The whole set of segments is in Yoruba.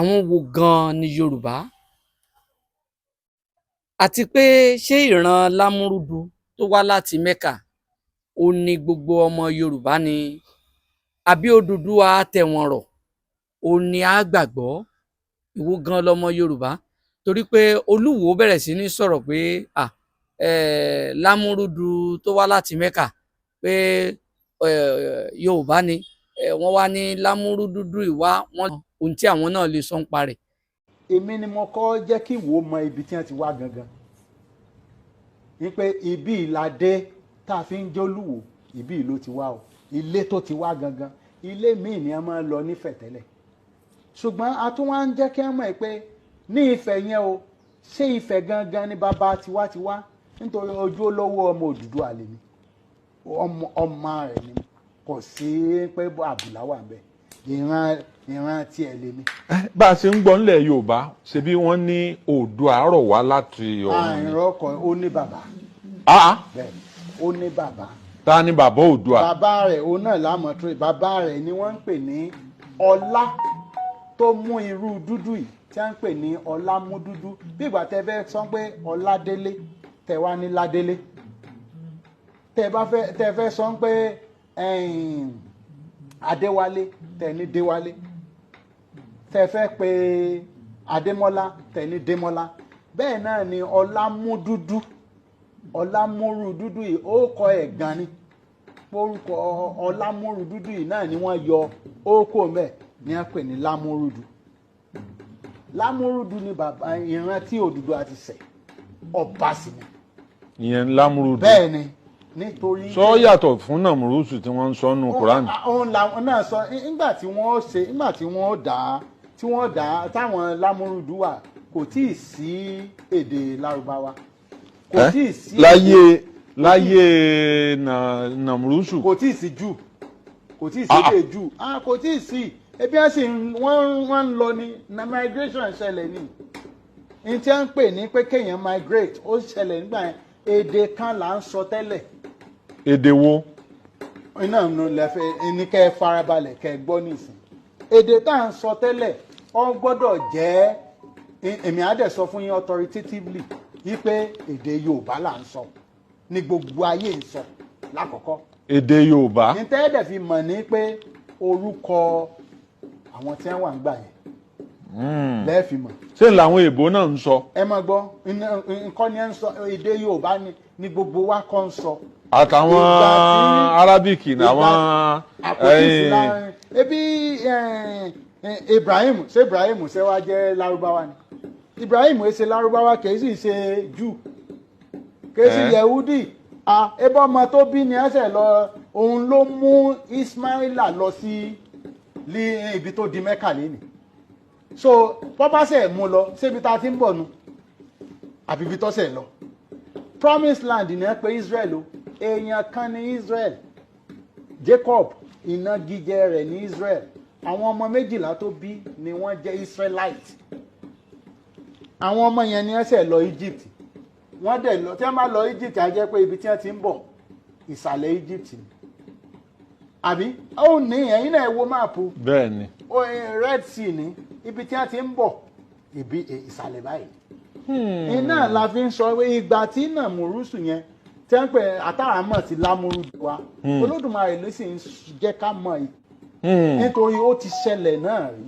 àwọn wo gan ni Yorùbá? Àti pé ṣé ìran Lámúrúdu tó wá láti Mẹ́kà ó ní gbogbo ọmọ Yorùbá ni àbí Oduduwa Atewonro ó ní á gbàgbọ́? Ìwọ gan lọmọ Yorùbá? Torí pé Olúwo bẹ̀rẹ̀ sí ní sọ̀rọ̀ pé Lámúrúdu tó wá láti Mẹ́kà pé Yorùbá ni, wọ́n wá ní Lámúrúdu ìwá wọn ohun tí àwọn náà lè sọ ń parẹ̀. Èmi ni mo kọ́ jẹ́ kí Ìwó mọ ibi tí wọ́n ti wá gangan. Wípé ibi ìlàdé tá a fi ń jólúwo ibi ìlú ti wá o. Ilé tó ti wá gangan. Ilé míì ni a máa ń lọ nífẹ̀ẹ́ tẹ́lẹ̀. Ṣùgbọ́n a tún wá ń jẹ́ kí wọ́n mọ̀ pé ní Ifẹ̀ yẹn o, ṣé Ifẹ̀ gangan ni bàbá tiwa ti wá? Nítorí ojú olówó ọmọ Oduduwa lèmi. Ọmọ rẹ̀ ni kò sí pé àbùlá wà ńbẹ̀. Ìran tiẹ̀ lèmi. Bá a ṣe ń gbọ́ nílẹ̀ Yorùbá ṣebí wọ́n ní Oòduà rọ̀ wá láti ọ̀run ni. Àìrọ̀ ọkọ̀ ó ní bàbá. Bẹ́ẹ̀ni, ó ní bàbá. Ta ni bàbá Oòduà? Bàbá rẹ̀ òun náà lámọ̀ tó bàbá rẹ̀ ni wọ́n ń pè ní Ọlá tó mú irú dúdú yìí tí wọ́n ń pè ní Ọlámúdúdú. Bí ìgbà tẹ́ fẹ́ sọ pé Ọládélé tẹ́ wá ní Ládélé. Tẹ́ fẹ́ sọ pé Adéwálé tẹ́ ní Déwálé. Tẹ́ fẹ́ pé Adémọ́lá tẹ́ ní Démọ́lá. Bẹ́ẹ̀ náà ni Ọlámúdúdú. Ọlámúrúdúdú yìí ó kọ ẹ̀gàn ni. Orúkọ Ọlámúrúdúdú yìí náà ni wọ́n yọ ókò mẹ́ ní wọ́n pè ní Lámúrúdù. Lámúrúdù ni bàbá ìran tí Oduduwa ti ṣẹ̀. Ọba sì ni. Ìyẹn Lámúrúdù. Bẹ́ẹ̀ ni nítorí. Sọ yàtọ̀ fún Nàmúrúsù tí wọ́n ń sọ nù Kùránì. Òun làwọn náà sọ nígbà tí wọ́n dá táwọn Lámúrúdù wà kò tí ì sí èdè Lárúbáwá. Kò tí ì sí láyé Nàmúrúsù. Kò tí ì sí jù. Kò tí ì sí èdè jù. Kò tí ì sí. Ebi wọ́n ń lọ ní na migration ṣẹlẹ̀ ní. Ní tí wọ́n ń pè ní pé kéèyàn migrate ó ṣẹlẹ̀ nígbà yẹn. Èdè kan là ń sọ tẹ́lẹ̀. Èdè wo? Iná ìnú lẹ́fẹ̀ẹ́ ní kẹ́ ẹ farabalẹ̀ kẹ́ ẹ gbọ́ nísìn. Èdè tá à ń sọ tẹ́lẹ̀ ó gbọ́dọ̀ jẹ́ èmi á dẹ̀ sọ fún yín authoritatively wípé èdè Yorùbá là ń sọ ní gbogbo ayé ń sọ lákọ̀ọ́kọ́. Èdè Yorùbá. Ní tẹ́ẹ̀dẹ̀ fi mọ̀ ní pé orúkọ àwọn tí wọ́n wà ń gbà yẹn lẹ́ẹ̀fì mọ̀. Ṣé làwọn èèbó náà ń sọ? Ẹ máa gbọ́ nǹkan ni ẹ ń sọ èdè Yorùbá ni gbogbo wa kọ́ ń sọ. Àtàwọn Arábíkì làwọn. Ebi Ibrahim ṣé wàá jẹ́ Lárúbáwá ni? Ibrahim ṣe Lárúbáwá kì í sì ṣe Júù kì í sì Yẹhudi. Ebí ọmọ tó bí ni ẹsẹ̀ lọ òun ló mú Ismaila lọ sí ibi tó di Mẹ́kà lẹ́nu. So pọ́pásẹ̀ mú lọ síbi tá a ti ń bọ̀ nu àbí ibi tọ́sẹ̀ lọ. Promised land ni ẹ pé Israel o èèyàn kan ní Israel. Jacob ìnagijẹ rẹ̀ ní Israel. Àwọn ọmọ 12 tó bí ni wọ́n jẹ́ Israelite. Àwọn ọmọ yẹn ni ẹsẹ̀ lọ Egypt. Wọ́n dẹ̀ lọ tí wọ́n bá lọ Egypt á jẹ́ pé ibi tí wọ́n ti ń bọ̀ ìsàlẹ̀ Egypt ni. Àbí ó ní ẹ̀yin náà wo máàpù. Bẹ́ẹ̀ ni. Red Sea ni ibi tí wọ́n ti ń bọ̀ ibi ìsàlẹ̀ báyìí. Iná la fi ń sọ pé ìgbà tí Nàmúrúsù yẹn tí wọ́n pè àtàràmọ̀ sí Lámúrúdù wa Olódùmarè ló sì ń jẹ́ ká mọ̀ yìí. Nítorí ó ti ṣẹlẹ̀ náà rí.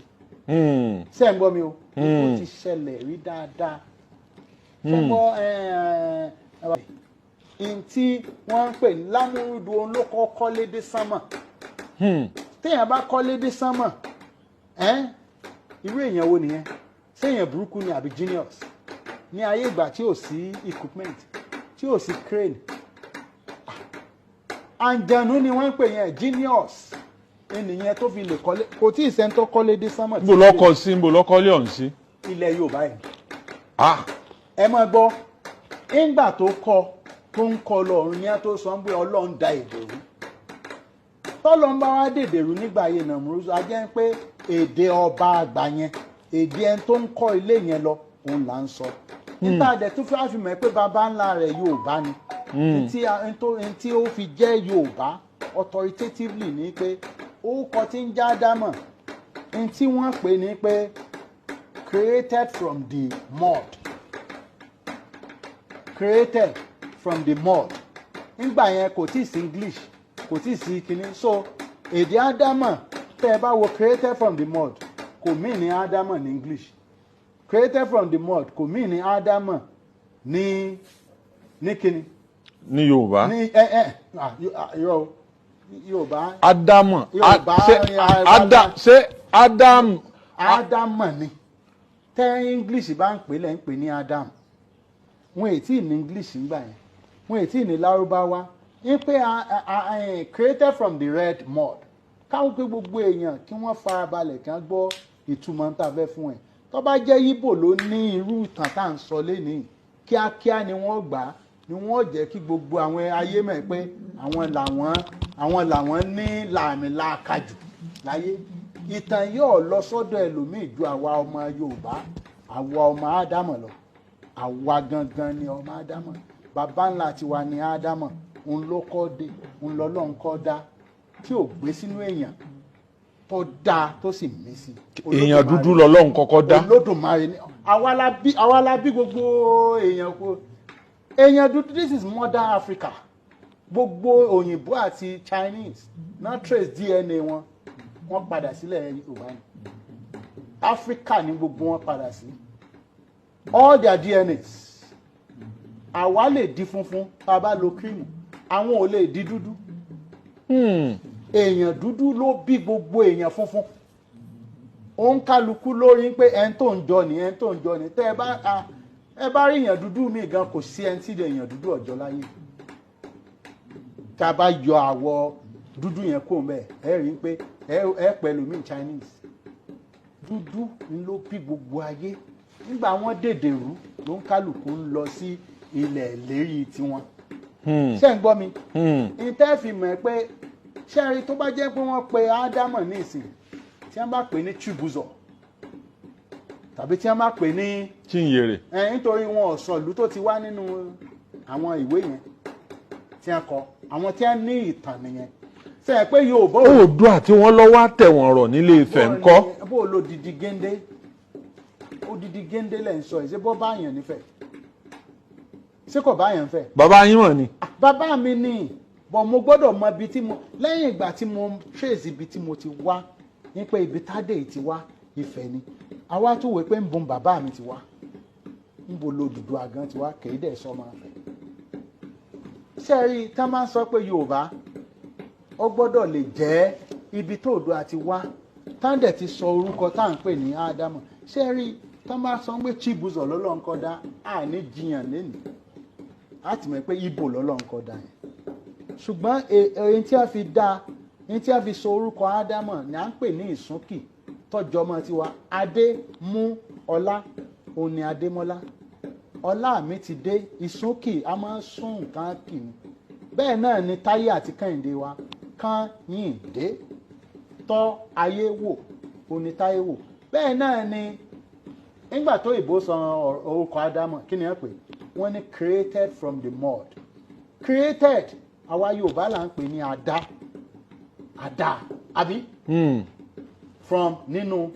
Ṣé ń gbọ́ mi o? Ó ti ṣẹlẹ̀ rí dáadáa. Ṣùgbọ́n tí wọ́n ń pè ní Lámúrúdù òun ló kọ́ kọ́lé dé sánmọ̀. Téèyàn bá kọ́lé dé sánmọ̀ irú èèyàn wo nìyẹn? Ṣé èèyàn burúkú ni àbí genius? Ní ayé ìgbà tí ò sí equipment tí ò sí crane. Àǹjànú ni wọ́n ń pè yẹn genius. Ènìyàn tó fi lè kọ́lé kò tí ì sẹ́ńtọ́ kọ́lé dé sánmọ̀. Níbo lọ́kọ sí níbo lọ́kọ́lé ọ̀hún sí? Ilẹ̀ Yorùbá yìí. Ẹ máa gbọ́ nígbà tó ń kọ lọ́run ní á tó sọ pé Ọlọ́run da èdè rú. Tọ́lọ́run bá wá dèdè rú nígbà ayé Nàmúrúsù a jẹ́ pé èdè ọba àgbà yẹn èdè ẹni tó ń kọ́ ilé yẹn lọ òun là ń sọ. Nígbà àdẹ tó fi àfihàn pé baba ńlá rẹ̀ Yorùbá ni. Tí ó fi jẹ́ Yorùbá authoritatively ni pé orúkọ tí ń já dámọ̀ tí wọ́n pè ní pé created from the mud. Created from the mud. Nígbà yẹn kò tí ì sí English, kò tí ì sí kinní. So èdè Ádámọ̀ tẹ́ ẹ bá wo created from the mud kò mean ní Ádámọ̀ ní English. Created from the mud kò mean ní Ádámọ̀ ní kinní. Ní Yorùbá. Ní Yorùbá. Ádámọ̀. Yorùbá Ṣé Ádámù. Ádámọ̀ ni. Tẹ́ English bá ń pè lẹ́ ń pè ní Adam. Wọn èyí tí ní English ń gbà yẹn. Wọn èyí tí ní Lárúbáwá. Ń pé created from the red mud. Káwọn pé gbogbo èèyàn kí wọ́n farabalẹ̀ kí wọ́n gbọ́ ìtumọ̀ tá a fẹ́ fún ẹ̀. Tó bá jẹ́ Ìgbò ló ní irú ìtàn tá à ń sọ lénìí, kíákíá ni wọ́n gbà á, ni wọ́n jẹ́ kí gbogbo àwọn ayé mọ̀ pé àwọn làwọn ní làmìlàaka jù láyé. Ìtàn yóò lọ sọ́dọ̀ ẹlòmíì ju àwa ọmọ Yorùbá, àwa ọmọ Ádámọ̀ lọ. Àwa gangan ni ọmọ Ádámọ̀. Bàbá ńlá tiwa ni Ádámọ̀. Òun ló kọ́ dé, òun lọ́lọ́run kọ́ dá, tí ò gbé sínú èèyàn tó dá tó sì mí sí. Èèyàn dúdú lọ́lọ́run kọ́kọ́ dá. Olódùmarè ni àwa la bí gbogbo èèyàn kó. Èèyàn dúdú, this is modern Africa. Gbogbo òyìnbó àti Chinese náà trace DNA wọ́n padà sílẹ̀ Yorùbá ni. Africa ni gbogbo wọn padà sí. All their DNAs. Àwa lè di funfun tá a bá lo cream. Àwọn ò lè di dúdú. Èèyàn dúdú ló bí gbogbo èèyàn funfun. Ó ń kálukú lórí pé ẹni tó ń jọ ni ẹni tó ń jọ ni. Tẹ́ ẹ bá rí èèyàn dúdú mi gan kò sí ẹni tí èèyàn dúdú ọjọ́ láyé. Tá a bá yọ àwọ̀ dúdú yẹn kó mbẹ ẹ rí pé ẹ pẹ̀lú mi Chinese. Dúdú ló bí gbogbo ayé. Nígbà wọ́n dèdèrú ló ń kálukú ń lọ sí ilẹ̀ ìlérí tiwọn. Ṣé ń gbọ́ mi? Ìtẹ́ fi mọ̀ pé ṣẹ́rí tó bá jẹ́ pé wọ́n pe Ádámọ̀ ní ìsìn tí wọ́n bá pè ní Chibuzor tàbí tí wọ́n bá pè ní Chinyere. Nítorí wọn ò sọ ìlú tó ti wá nínú àwọn ìwé yẹn tí wọ́n kọ, àwọn tí wọ́n ní ìtàn nìyẹn. Ṣé ẹ pé Yorùbá Oòduà tí wọ́n lọ́wọ́ Àtẹ̀wọ̀nrọ̀ nílé-Ifẹ̀ ńkọ́. bó o lo didi géńdé odidi géńdé lẹ́ ń sọ ẹ̀ ṣé bọ́ báyàn nífẹ̀ẹ́ ṣé kò báyàn fẹ́. Bàbá yín mọ̀ ni. Bàbá mi ni bọ̀ mo gbọ́dọ̀ mọ ibi tí mo lẹ́yìn ìgbà tí mo trace ibi tí mo ti wá ní pé ibi tádé ti wá Ifẹ̀ ni àwa tún wò pé ń bun bàbá mi ti wá ń bo lo Oduduwa gan ti wá kèé dẹ̀ sọ máa fẹ́. Ṣé rí tá máa ń sọ pé Yorùbá ó gbọ́dọ̀ lè jẹ́ ibi tó Oòduà ti wá tá ń dẹ̀ ti sọ orúkọ tá à ń pè ní Ádámọ̀. Ṣé rí tá máa sọ pé Chibuzor lọ́lọ́run kọ́ dá àní jiyàn lẹ́nu láti mọ̀ pé Ìgbò lọ́lọ́run kọ́ dá yẹn. Ṣùgbọ́n èyí tí a fi dá èyí tí a fi sọ orúkọ Ádámọ̀ ni à ń pè ní Ìsúnkì tọ́jọ́mọ tiwa. Adé mú ọlá òun ni Adémọ́lá. Ọlá mi ti dé. Ìsúnkì a máa ń sún nǹkan kì ní. Bẹ́ẹ̀ náà ni Táyé àti Kẹ́hìndé wa Kányìndé. Tọ́ ayé wò òun ni Táyé wò. Bẹ́ẹ̀ náà ni nígbà tó ìbò sọ orúkọ Ádámọ̀ kí ni wọ́n pè? Wọ́n ní created from the mud. Created àwa Yorùbá là ń pè ní àdá àbí from nínú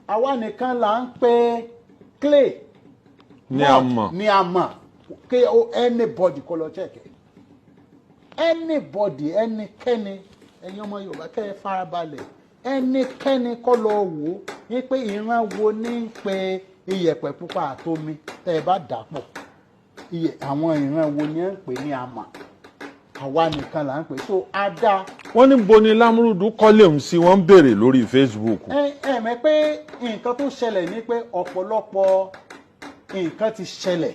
àwa nìkan là ń pè clay ní àmọ̀ kí anybody kó lọ check anybody ẹnikẹ́ni ẹ̀yin ọmọ Yorùbá kẹ́ ẹ farabalẹ̀ ẹnikẹ́ni kó lọ wò ó ní pé ìran wo ní ń pe iyẹ̀pẹ̀ pupa àtomi tẹ́ ẹ bá dà pọ̀ àwọn ìran wo ní ń pè ní àmà àwa nìkan là ń pè so ada. Wọ́n ní bo ni Lamurudu kọ́lé òun sí wọ́n ń béèrè lórí Facebook. Mẹ́ pé nǹkan tó ṣẹlẹ̀ ni pé ọ̀pọ̀lọpọ̀ nǹkan ti ṣẹlẹ̀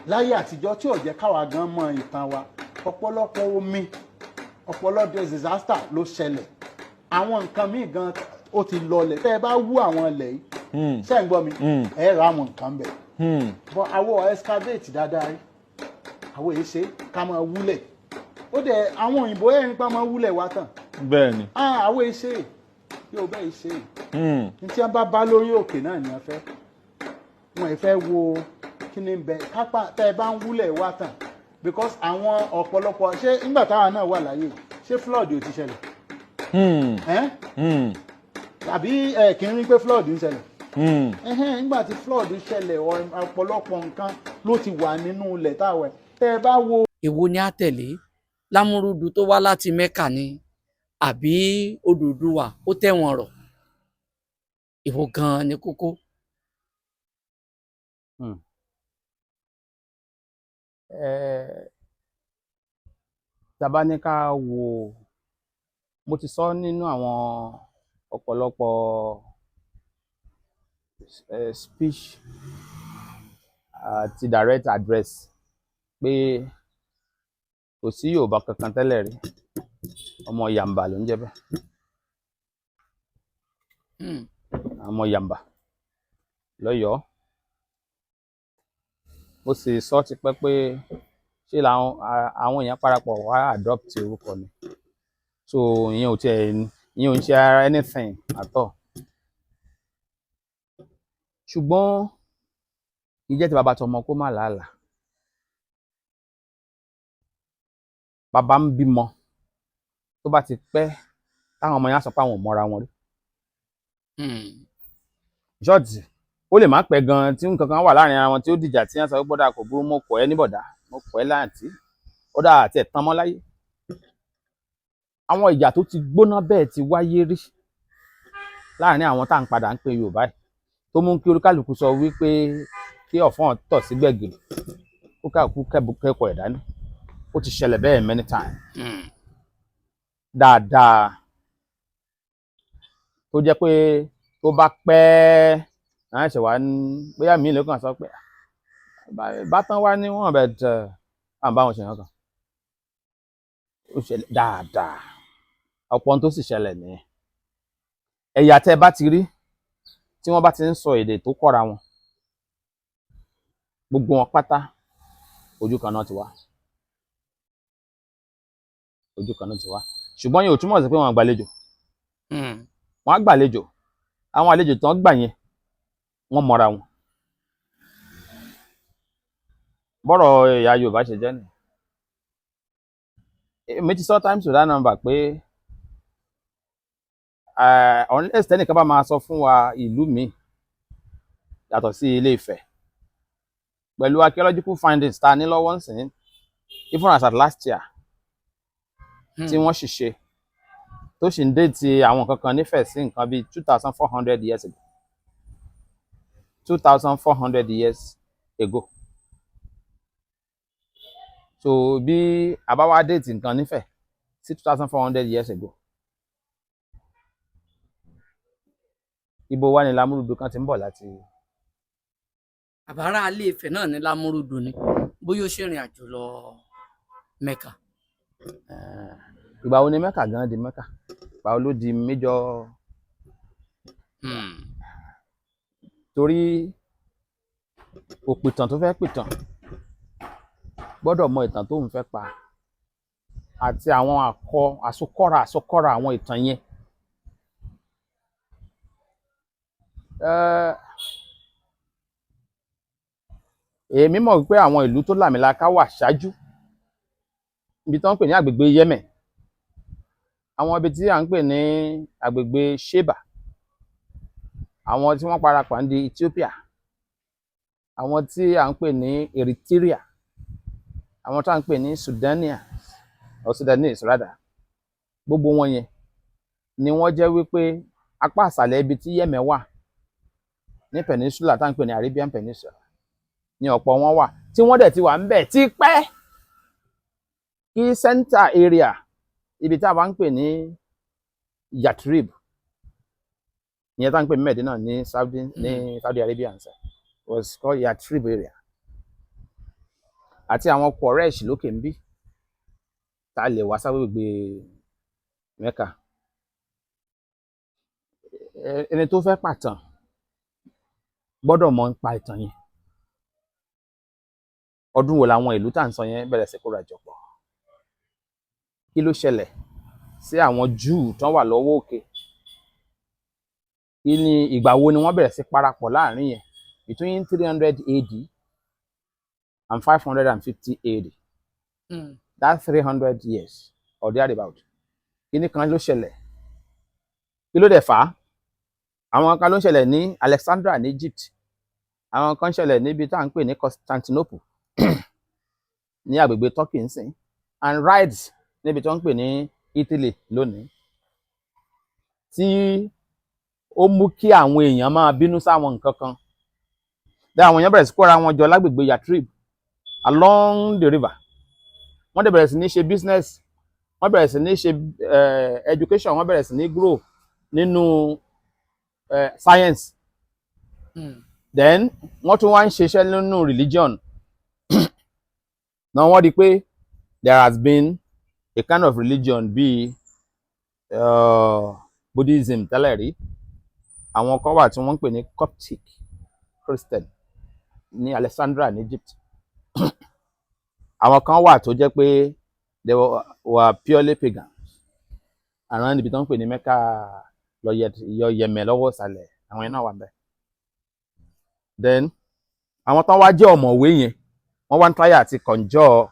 láyé àtijọ́ tí ò jẹ́ káwa gan mọ ìtàn wa. Ọ̀pọ̀lọpọ̀ omi ọ̀pọ̀lọpọ̀ disaster ló ṣẹlẹ̀. Àwọn nǹkan míì gan ó ti lọlẹ̀ tẹ́ ẹ bá wú àwọn ilẹ̀ yìí ṣé ń gbọ́ mi ẹ ra àwọn nǹkan bẹ̀. But àwọ̀ excavate dáadáa rí àwọn èyí ṣe ká máa wúlẹ̀ ó dẹ̀ àwọn òyìnbó ẹ̀ nípa máa wúlẹ̀ wá tàn. Bẹ́ẹ̀ni. Àwọn èyí ṣe yóò bẹ́ẹ̀ ṣe ní tí wọ́n bá lórí òkè náà ni wọ́n fẹ́ wọ́n ì fẹ́ wo kí ni bẹ kápá tẹ́ ẹ bá ń wúlẹ̀ wá tàn because àwọn ọ̀pọ̀lọpọ̀ ṣé nígbà táwa náà wà láyé ṣé flood ò ti ṣẹlẹ̀? Àbí kì í rí pé flood ń ṣẹlẹ̀ nígbà tí flood ṣẹlẹ̀ ọ̀pọ̀lọpọ̀ nǹkan ló ti wà nínú ilẹ̀ táwọn tẹ́ ẹ bá wo. èwo ni a tẹ̀lé Lámúrúdù tó wá láti Mẹ́kà ni àbí Odùduwà ó tẹ̀wọ̀n rọ̀ èwo gan-an ni kókó. Tàbá ní ká wo, mo ti sọ nínú àwọn ọ̀pọ̀lọpọ̀ speech àti direct address pé kò sí Yorùbá kankan tẹ́lẹ̀ rí, ọmọ Yàmbá ló ń jẹ́ bẹ́ẹ̀. ọmọ Yàmbá lọ́yọ̀ọ́. Ó sì sọ tipẹ́ pé ṣé àwọn èèyàn parapọ̀ wá adopt orúkọ ni, so ìyẹn ò ń ṣe ara anything at all. Ṣùgbọ́n ìjẹ́ ti bàbá tọmọ kó má làálàá. Bàbá ń bímọ tó bá ti pẹ́ táwọn ọmọ yẹn á sọ pé àwọn ò mọ́ra wọn rí. Ṣọ́ọ̀tì ó lè má pẹ́ gan-an tí nǹkan kan wà láàrin ara wọn tí ó dìjà tí wọ́n sọ pé bọ́dà kò burú, mo kọ̀ ẹ́ ní bọ̀dá, mo kọ̀ ẹ́ láǹtí, ó dà àti ẹ̀tàn mọ́ láyé. Àwọn ìjà tó ti gbóná bẹ́ẹ̀ ti wáyé rí láàrin àwọn tá à ń padà ń pe Yorùbá yìí, tó mú kí olúkálùkù sọ wípé kí ọ̀fọ́n tọ̀ sí gbẹ̀gìrì kó káàkú kẹ́kọ̀ọ́ ẹ̀dá ní. Ó ti ṣẹlẹ̀ bẹ́ẹ̀ many times. Dáadáa tó jẹ́ pé tó bá pẹ́ náà ṣe wá ní bóyá mi ló kàn sọ pé bátán wá ní wọ́n bẹ̀ tẹ̀ à ń bá wọn ṣe nǹkan kan. Ó ṣẹlẹ̀ dáadáa, ọ̀pọ̀ ohun tó sì ṣẹlẹ̀ nìyẹn. Ẹ̀yà tẹ́ bá ti rí tí wọ́n bá ti ń sọ èdè tó kọ́ra wọn, gbogbo wọn pátá ojú kan náà ti wá. Ojú kan náà ti wá. Ṣùgbọ́n yẹn ò túmọ̀ sí pé wọ́n gbàlejò. Wọ́n á gbàlejò. Àwọn àlejò tí wọ́n gbà yẹn wọ́n mọra wọn. Bọ́rọ̀ ẹ̀yà Yorùbá ṣe jẹ́ nìyẹn. Èmi ti sọ times to that number pé unless tẹ́nìkan bá máa sọ fún wa ìlú mi yàtọ̀ sí Ilé-Ifẹ̀ pẹ̀lú archaeological findings tá a ní lọ́wọ́ nsìn, even as at last year tí wọ́n sì ṣe tó sì ń déètì àwọn kankan nífẹ̀ẹ́ sí nǹkan bíi 2,400 years ago. 2,400 years ago. So bí àbáwá déètì nǹkan nífẹ̀ẹ́ sí 2,400 years ago, ibo wá ní Lámúrúdù kan ti ń bọ̀ láti. àbárá Ilé-Ifẹ̀ náà ní Lámúrúdù ni bóyá ó ṣèrìn àjò lọ Mẹ́kà. Ìgbà wo ni Mẹ́kà gan di Mẹ́kà? Ìgbà wo ló di major? Torí òpìtàn tó fẹ́ pìtàn gbọ́dọ̀ mọ ìtàn tó ń fẹ́ pa àti àwọn àsokọ́ra àwọn ìtàn yẹn. Èmi mọ̀ wípé àwọn ìlú tó làmìlaka wà ṣáájú ibi tí wọ́n ń pè ní àgbègbè Yemen, àwọn ibi tí à ń pè ní àgbègbè Sheba, àwọn tí wọ́n parapọ̀ ń di Ethiopia, àwọn tí à ń pè ní Eritrea, àwọn tí à ń pè ní Sudanese rather, gbogbo wọn yẹn ni wọ́n jẹ́ wípé apá àṣàlẹ̀ ibi tí Yemen wà ní peninsula tá à ń pè ní Arabian Peninsula ni ọ̀pọ̀ wọn wà, tí wọ́n dẹ̀ ti wà ń bẹ̀ tí pẹ́ kí center area ibi tí a bá ń pè ní Yatrib, ìyẹn tá à ń pè ní Medina ní Saudi Arabia was called Yatrib area, àti àwọn Quraysh lókè ń bí tá a lè wá ságbègbè Mẹ́kà. Ẹni tó fẹ́ pàtàn gbọ́dọ̀ mọ̀ nípa ìtàn yẹn. Ọdún wo làwọn ìlú tá à ń sọ yẹn bẹ̀rẹ̀ sí kóra jọ pọ̀? Kí ló ṣẹlẹ̀ sí àwọn Júù tán wà lọ́wọ́ òkè? Kí ni ìgbà wo ni wọ́n bẹ̀rẹ̀ sí parapọ̀ láàrin yẹn between 300 AD and 550 AD? That's 300 years or thereabout. Kí ni kan ló ṣẹlẹ̀? Kí ló dẹ̀ fà á? àwọn kan ló ń ṣẹlẹ̀ ní Alexandria ní Egypt, àwọn kan ń ṣẹlẹ̀ níbi tá à ń pè ní Constantinople ní agbègbè Turkey ń sìn, and Rhodes níbi tí wọ́n ń pè ní Italy lónìí, tí ó mú kí àwọn èèyàn máa bínú sáwọn nǹkan kan. Then àwọn èèyàn bẹ̀rẹ̀ sí kóra wọn jọ lágbègbè Yatrib along the river. Wọ́n dẹ̀ bẹ̀rẹ̀ sí ní ṣe business, wọ́n bẹ̀rẹ̀ sí ní ṣe education, wọ́n bẹ̀rẹ̀ sí ní grow nínú science. Then wọ́n tún wá ń ṣiṣẹ́ nínú religion. Now wọ́n rí pé there has been a kind of religion bíi Buddhism tẹ́lẹ̀ rí. Àwọn kan wà tí wọ́n ń pè ní Coptic Christian ní Alexandria ní Egypt. Àwọn kan wà tó jẹ́ pé they were purely pagans. Àrùn níbi tó ń pè ní Mecca lọ Yẹmẹ lọ́wọ́ ìsàlẹ̀, àwọn yẹn náà wà ńbẹ̀. Then àwọn tán wá jẹ́ ọ̀mọ̀wé yẹn, wọ́n wá ń try àti conjure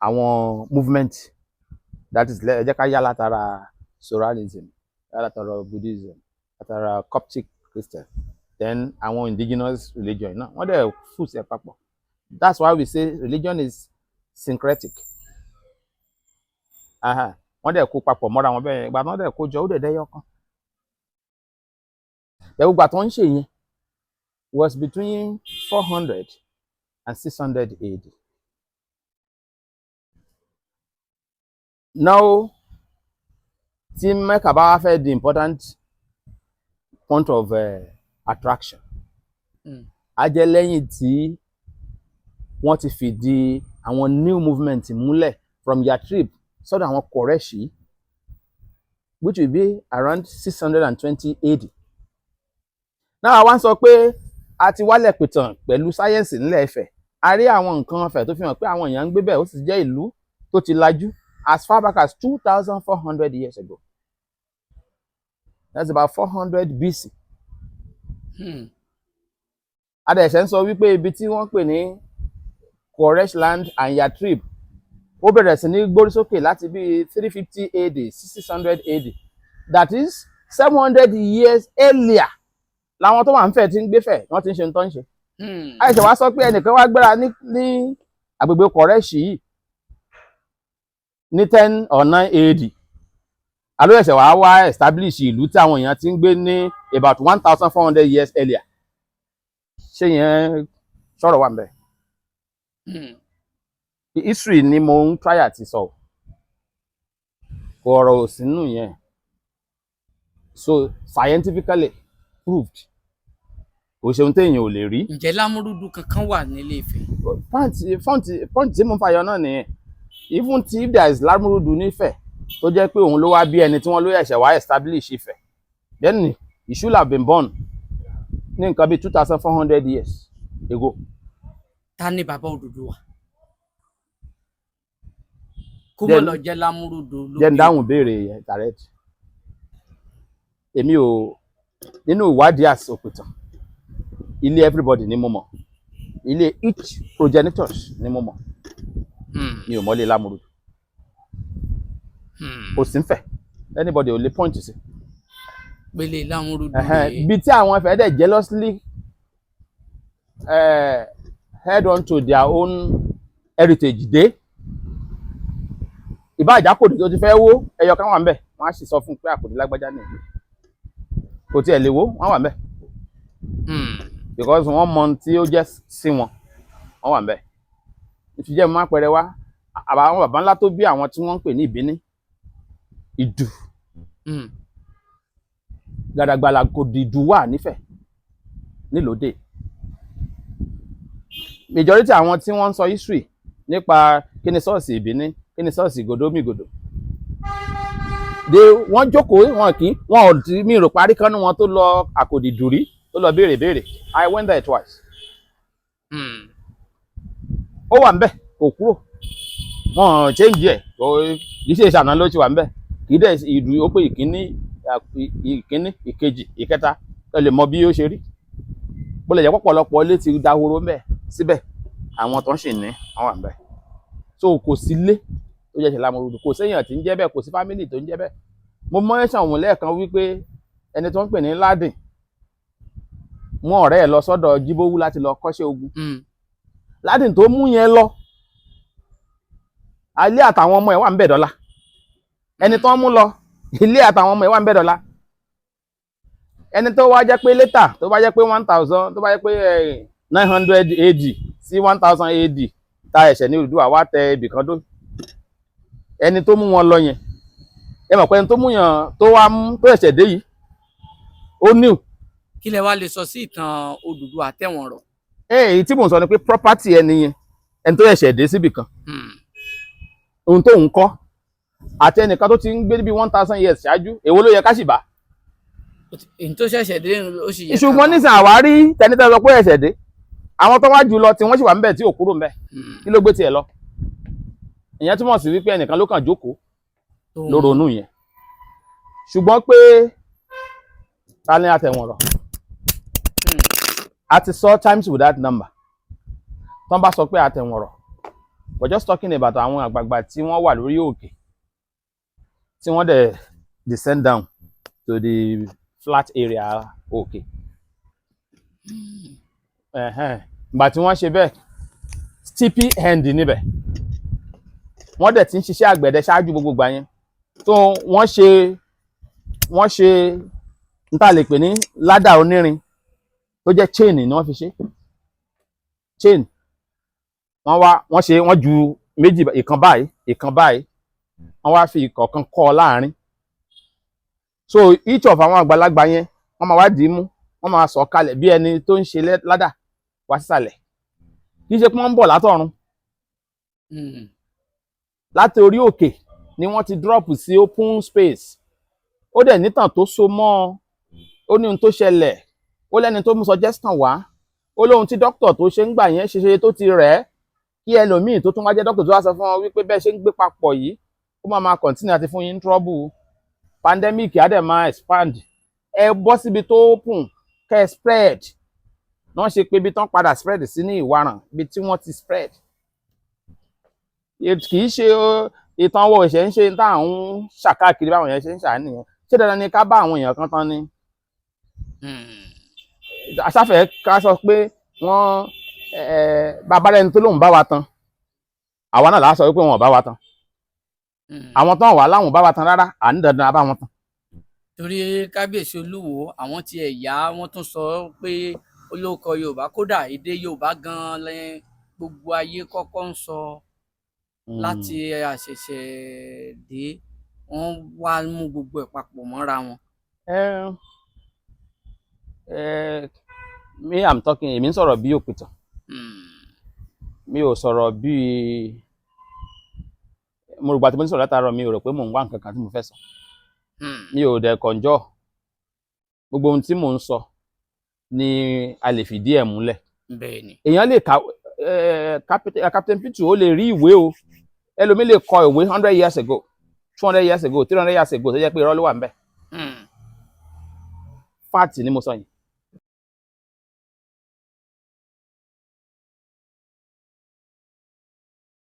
àwọn movement, that is ẹ jẹ́ ká yá látara Zoroastrianism, yá látara Buddhism, látara Coptic Christian, then àwọn indigenous religion náà wọ́n dẹ̀ fuse ẹ̀ papọ̀. That's why we say religion is syncretic. Wọ́n dẹ̀ kó papọ̀ mọ́ra wọn bẹ́ẹ̀, ìgbà tí wọ́n dẹ̀ kó jọ ó dẹ̀ dẹ́yọ kan. Ẹ̀wù gbà tó ń ṣe yẹn was between 400 and 600 AD. Now, tí Mecca bá wá fẹ́ di important point of attraction, á jẹ́ lẹ́yìn tí wọ́n ti fìdí àwọn new movement múlẹ̀ from Yatrib sọ́dọ̀ àwọn Qurayshi, which will be around 620 AD. Now, àwa ń sọ pé a ti wálẹ̀ pìtàn pẹ̀lú sáyẹ́ǹsì nílẹ̀ Ifẹ̀. A rí àwọn nǹkan Ifẹ̀ tó fi hàn pé àwọn èèyàn ń gbé bẹ́ẹ̀, ó sì jẹ́ ìlú tó ti lajú as far back as 2,400 years ago. That's about 400 BC. Adẹ̀ṣẹ̀ ń sọ wípé ibi tí wọ́n pè ní Quraysh land and Yatrib, ó bẹ̀rẹ̀ sí ní gbórí sókè láti bí 350 AD sí 600 AD. That is 700 years earlier làwọn tó wà ń Fẹ̀ tí ń gbé Fẹ̀ wọ́n ti ń ṣe ń tọ́ ń ṣe. Àìṣẹ̀ wá sọ pé ẹnìkan wá gbéra ní agbègbè Quraysh yìí ní 10 or 9 AD. Alóyẹ̀ṣẹ̀ wá establish ìlú tí àwọn èèyàn ti ń gbé ní about 1,400 years earlier. Ṣé yẹn sọ̀rọ̀ wà ń bẹ̀? History ni mo ń try àti sọ, kò ọ̀rọ̀ sínú yẹn. So scientifically proved, kò ṣe ohun téèyàn ò lè rí. Ǹjẹ́ Lamurudu kankan wà ní Ile-Ife? Point tí mo ń fàyọ náà nìyẹn. Even if there is Lamurudu nífẹ̀ tó jẹ́ pé òun ló wá bí ẹni tí wọ́n ló ẹ̀ṣẹ̀ wá establish Ifẹ̀, then he should have been born ní nǹkan bí 2,400 years ago. Ta ni bàbá Oduduwa? Kó mọ̀ lọ jẹ́ Lamurudu ló bí. Jẹ́ ń dáhùn béèrè direct. Èmi ò nínú ìwádìí àsopìtàn, ilé everybody ni mo mọ̀, ilé each progenitors ni mo mọ̀. Mi ò mọ̀lé Lamurudu. Kò sí ń Fẹ̀, anybody ò lè point sí. Pélé Lamurudu Ibi tí àwọn Ifẹ̀ dẹ̀ jealously held on to their own heritage dé. Ìbá àjákòdì tó ti fẹ́ wó ẹyọ kan wà ń bẹ̀, wọ́n á sì sọ fún pé àkòdì lágbájá nìyí. Kò tiẹ̀ lè wó, wọ́n wà ń bẹ̀. Because wọ́n mọ tí ó jẹ́ sí wọn, wọ́n wà ń bẹ̀. Ìfìjẹ́ mi máa pẹ̀rẹ̀ wá, àwọn bàbá ńlá tó bí àwọn tí wọ́n ń pè ní Ìbíní, Ìdù, Gàdàgbàlà kò dìdù wà nífẹ̀ nílòdè. Majority àwọn tí wọ́n ń sọ history nípa kí ni ṣọ́ọ̀ṣì Ìbíní, kí ni ṣọ́ọ̀ṣì Gòdómìgòdò, wọ́n jókòó wọn ò tí mi rò parí kan ní wọn tó lọ Àkòdìdù rí tó lọ béèrè. I went there twice. Ó wà ń bẹ̀ kò kúrò, wọn change ẹ̀, kì í ṣe ìṣàná ló ti wà ń bẹ̀, kì í dẹ̀ ìlú ó pé ìkíní ìkejì ìkẹta ẹ lè mọ bí ó ṣe rí. Bó lè jẹ́ pọ̀pọ̀lọpọ̀ ilé ti dahoro ń bẹ̀ síbẹ̀, àwọn tó ń ṣì ní wọ́n wà ń bẹ̀. So kò sí ilé tó jẹ́ ṣe Lamurudu, kò séèyàn tí ń jẹ́ bẹ́ẹ̀, kò sí family tó ń jẹ́ bẹ́ẹ̀. Mo mention òun lẹ́ẹ̀kan wípé ẹni tó ń pè ní Ládìn mú ọ̀rẹ́ ẹ̀ lọ sọ́dọ̀ Jíbówú láti lọ kọ́ṣẹ́ ogun Ládìn tó mú yẹn lọ ilé àtàwọn ọmọ ẹ̀ wà ń bẹ̀ dọ́là ẹni tó ń mú lọ ilé àtàwọn ọmọ ẹ̀ wà ń bẹ̀ dọ́là ẹni tó wá jẹ́ pé létà tó bá jẹ́ pé 1000 tó bá jẹ́ pé 900 AD sí 1000 AD ta ẹ̀ṣẹ̀ ní Odùduwà wá tẹ ibì kan dó ẹni tó mú wọn lọ yẹn ẹ mọ̀ pé ẹni tó mú yàn tó wá mú tó ẹ̀ṣẹ̀ dé yìí ó níw. kí lẹ wá lè sọ sí ìtàn Oduduwa Atewonro. èyí tí mò ń sọ ni pé property ẹni yẹn ẹni tó ẹ̀ṣẹ̀ dé síbì kan ohun tó ń kọ́ àti ẹnìkan tó ti ń gbé níbi 1000 years ṣáájú èwo ló yẹ ká sì bá. èyí tó ṣẹ̀ṣẹ̀ dé ó sì yẹ ká bá. ṣùgbọ́n nísìnyí àwárí tẹnitẹ́ sọ pé ẹ̀ṣẹ̀ dé àwọn tó wá jù lọ tí wọ́n sì wà ń bẹ̀ tí ò kúrò ń bẹ̀ kí ló gbé tiẹ̀ lọ. ìyẹn túmọ̀ sí wípé ẹnìkan ló kàn jókòó ló ronú yẹn ṣùgbọ́n pé ta ni Atewonro a ti sọ times without number tó ń bá sọ pé Atewonro we're just talking about àwọn àgbààgbà tí wọ́n wà lórí òkè tí wọ́n dẹ̀ descend down to the flat area òkè ìgbà tí wọ́n ṣe bẹ́ẹ̀ steepy end níbẹ̀ wọ́n dẹ̀ ti ń ṣiṣẹ́ àgbẹ̀dẹ ṣáájú gbogbo ìgbà yẹn tó wọ́n ṣe n ta lè pè ní ládà onírin tó jẹ́ chain ni wọ́n fi ṣe chain wọ́n ju méjì ìkan báyìí wọ́n wá fi ìkọ̀ọ̀kan kọ́ ọ láàrin so each of àwọn àgbàlagbà yẹn wọ́n máa wá dì í mú wọ́n máa sọ̀ kalẹ̀ bí ẹni tó ń ṣe ládà wá sísàlẹ̀ kì í ṣe pé wọ́n ń bọ̀ látọ̀run láti orí òkè ni wọ́n ti drop sí open space ó dẹ̀ nítàn tó so mọ́ ó ní ohun tó ṣẹlẹ̀ ó lẹ́ni tó mú suggestion wá ó lóhun tí dókítà tó ṣe ń gbà yẹn ṣe tó ti rẹ̀ ẹ́ kí ẹlòmíì tó tún wá jẹ́ dókítà tó wá sọ fún wọn wípé bẹ́ẹ̀ ṣe ń gbé papọ̀ yìí ó máa continue àti fún yín trouble pandemic á dẹ̀ máa expand ẹ bọ́ síbi tó open kẹ́ ẹ spread wọ́n ṣe pé ibi tán padà spread sí ní Ìwárán ibi tí wọ́n ti spread kì í ṣe ìtàn owó ìṣẹ̀ ń ṣe tá à ń ṣàkáàkiri báwọn èèyàn ṣe ń ṣàníyàn ṣé dandan ni ká bá àwọn èèyàn kan tán ni aṣáfẹ́ ká sọ pé wọ́n bàbá rẹni tó lóun bá wa tán àwa náà láà sọ wípé wọn ò bá wa tán àwọn tán wà láwọn bá wa tán rárá à ní dandan a bá wọn tán. torí kábíyèsí Olúwo àwọn tí ẹ̀yà wọn tún sọ pé olóòkọ Yorùbá kódà èdè Yorùbá gan-an lẹ́yìn gbogbo ayé kọ́kọ́ ń sọ láti àṣẹ̀ṣẹ̀ dé wọ́n wá mú gbogbo ẹ̀ papọ̀ mọ́ra wọn. Me I'm talking èmi ń sọ̀rọ̀ bí òpìtàn mi ò sọ̀rọ̀ bí mo rò gbà tí mo ń sọ̀rọ̀ látàárọ̀ mi ò rò pé mò ń wá nǹkan kan tí mo fẹ́ sọ mi ò dẹ̀ kànjọ́ gbogbo ohun tí mò ń sọ ni a lè fìdí ẹ̀ múlẹ̀ èèyàn lè ka Captain Pitu ó lè rí ìwé o ẹlòmíì lè kọ ìwé 100 years ago 200 years ago 300 years ago tó jẹ́ pé irọ́ ló wà ń bẹ̀ fact ni mo sọ yìí